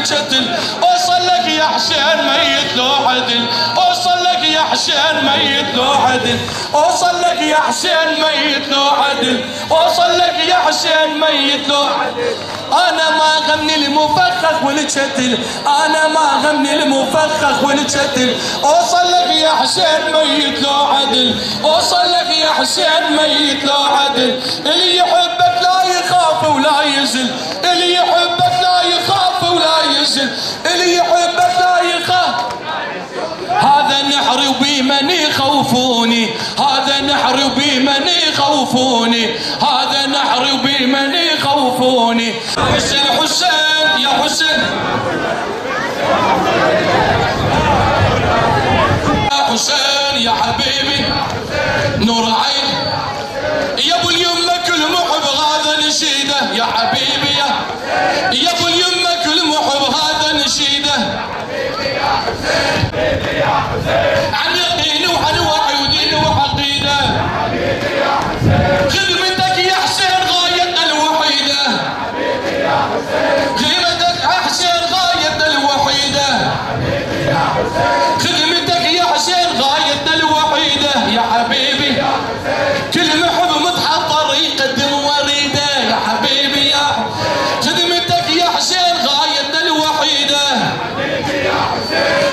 ولجتل اوصل لك يا حسين ميت لو عدل اوصل لك يا حسين ميت لو عدل اوصل لك يا حسين ميت لو عدل اوصل لك يا حسين ميت لو عدل انا ما غني المفخخ والجتل انا ما غني المفخخ والجتل اوصل لك يا حسين ميت لو عدل اوصل لك يا حسين ميت لو عدل اللي يحبك لا يخاف ولا يزل اللي يحبك لا يخاف ولا يزل اللي يحبك لا يخاف هذا نحري وبي من يخوفوني هذا نحري وبي من يخوفوني هذا نحري وبي من يخوفوني حسين حسين يا حسين يا حسين يا حبيبي نور عين يا ابو اليمه كل محب هذا نشيده يا حبيبي يا ابو اليمه كل محب هذا نشيده عن يقين وعن وعي ودين وعقيده خدمتك يا حسين غايتنا الوحيده خدمتك يا حسين غايتنا الوحيده خدمتك يا حسين غايتنا الوحيده يا حبيبي كل محب متحضر يقدم وريده يا حبيبي يا خدمتك يا حسين غايتنا الوحيده يا حسين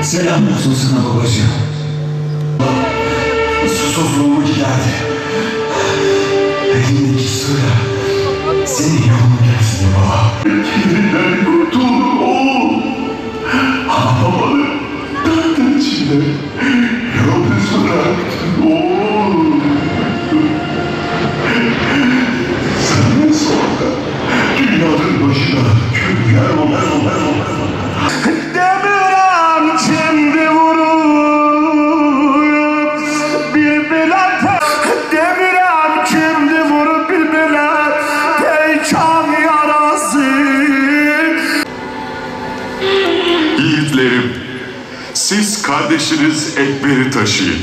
Selam olsun sana babacığım. Susuzluğumu giderdi. Elindeki suyla senin yolunu gelsin baba. Elinden kurtuldum oğlum. Ama babanı dertten içinde yalnız bıraktın oğlum. Senden sonra dünyanın başına köyler olur. Demirem şimdi vurup birbirine Demirem şimdi vurup birbirine peykan yarası. Yiğitlerim, siz kardeşiniz Ekber'i taşıyın.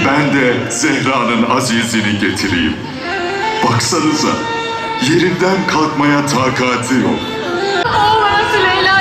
Ben de Zehra'nın azizini getireyim. Baksanıza, yerinden kalkmaya takati yok. Oğlum Süleyla